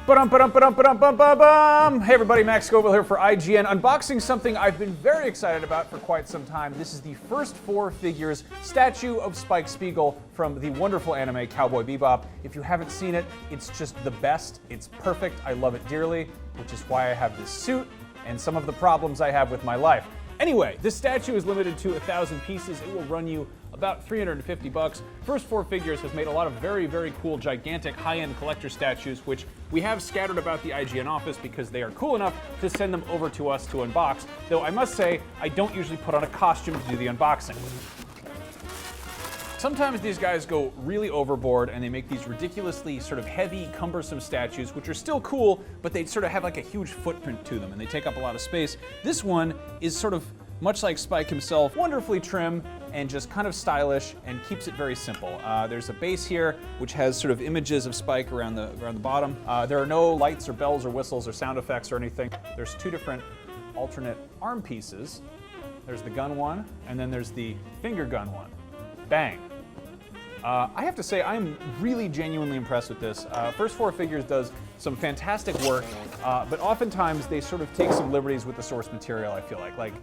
Ba-dum-ba-dum-ba-dum-ba-dum-ba-dum. Hey everybody, Max Scoville here for IGN, unboxing something I've been very excited about for quite some time. This is the first 4 figures statue of Spike Spiegel from the wonderful anime Cowboy Bebop. If you haven't seen it, it's just the best. It's perfect. I love it dearly, which is why I have this suit and some of the problems I have with my life. Anyway, this statue is limited to 1,000 pieces. It will run you about 350 bucks. First 4 figures has made a lot of very, very cool, gigantic, high-end collector statues, which we have scattered about the IGN office because they are cool enough to send them over to us to unbox. Though I must say, I don't usually put on a costume to do the unboxing. Sometimes these guys go really overboard and they make these ridiculously sort of heavy, cumbersome statues, which are still cool, but they sort of have like a huge footprint to them and they take up a lot of space. This one is sort of much like Spike himself, wonderfully trim and just kind of stylish and keeps it very simple. There's a base here which has sort of images of Spike around the bottom. There are no lights or bells or whistles or sound effects or anything. There's 2 different alternate arm pieces. There's the gun one and then there's the finger gun one. Bang. I have to say, I'm really genuinely impressed with this. First 4 figures does some fantastic work, but oftentimes they sort of take some liberties with the source material, I feel like. Like,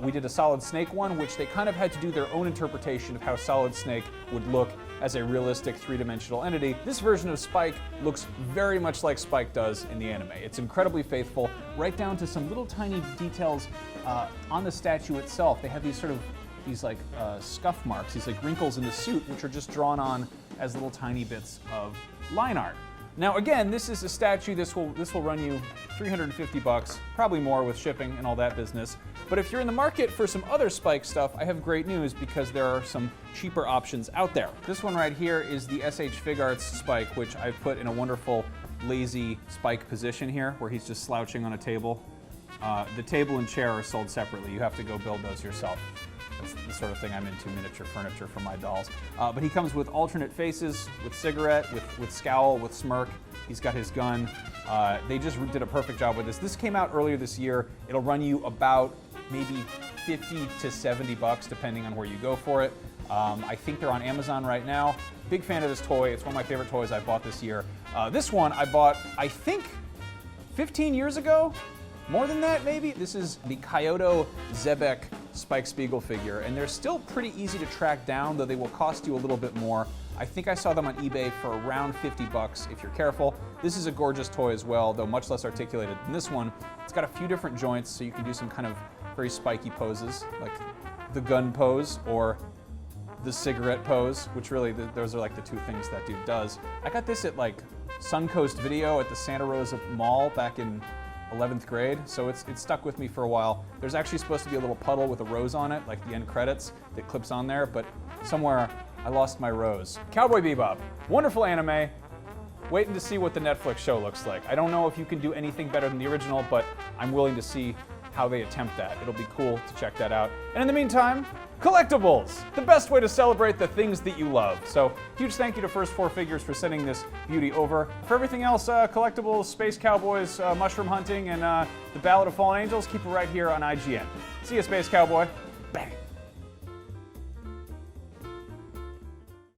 we did a Solid Snake one, which they kind of had to do their own interpretation of how Solid Snake would look as a realistic 3-dimensional entity. This version of Spike looks very much like Spike does in the anime. It's incredibly faithful, right down to some little tiny details on the statue itself. They have these sort of like scuff marks, these like wrinkles in the suit, which are just drawn on as little tiny bits of line art. Now again, this is a statue. This will run you 350 bucks, probably more with shipping and all that business. But if you're in the market for some other Spike stuff, I have great news because there are some cheaper options out there. This one right here is the SH Figuarts Spike, which I've put in a wonderful lazy Spike position here, where he's just slouching on a table. The table and chair are sold separately. You have to go build those yourself. That's the sort of thing I'm into, miniature furniture for my dolls. But he comes with alternate faces, with cigarette, with scowl, with smirk. He's got his gun. They just did a perfect job with this. This came out earlier this year. It'll run you about maybe 50 to 70 bucks, depending on where you go for it. I think they're on Amazon right now. Big fan of this toy. It's one of my favorite toys I bought this year. This one I bought, I think, 15 years ago? More than that, maybe? This is the Kaiyodo Xebec Spike Spiegel figure, and they're still pretty easy to track down, though they will cost you a little bit more. I think I saw them on eBay for around 50 bucks if you're careful. This is a gorgeous toy as well, though much less articulated than this one. It's got a few different joints, so you can do some kind of very spiky poses, like the gun pose or the cigarette pose, which really, those are like the 2 things that dude does. I got this at like Suncoast Video at the Santa Rosa Mall back in 11th grade, so it's stuck with me for a while. There's actually supposed to be a little puddle with a rose on it, like the end credits, that clips on there, but somewhere I lost my rose. Cowboy Bebop, wonderful anime. Waiting to see what the Netflix show looks like. I don't know if you can do anything better than the original, but I'm willing to see how they attempt that. It'll be cool to check that out. And in the meantime, collectibles! The best way to celebrate the things that you love. So, huge thank you to First 4 Figures for sending this beauty over. For everything else, collectibles, Space Cowboys, mushroom hunting, and the Ballad of Fallen Angels, keep it right here on IGN. See ya, Space Cowboy. Bang!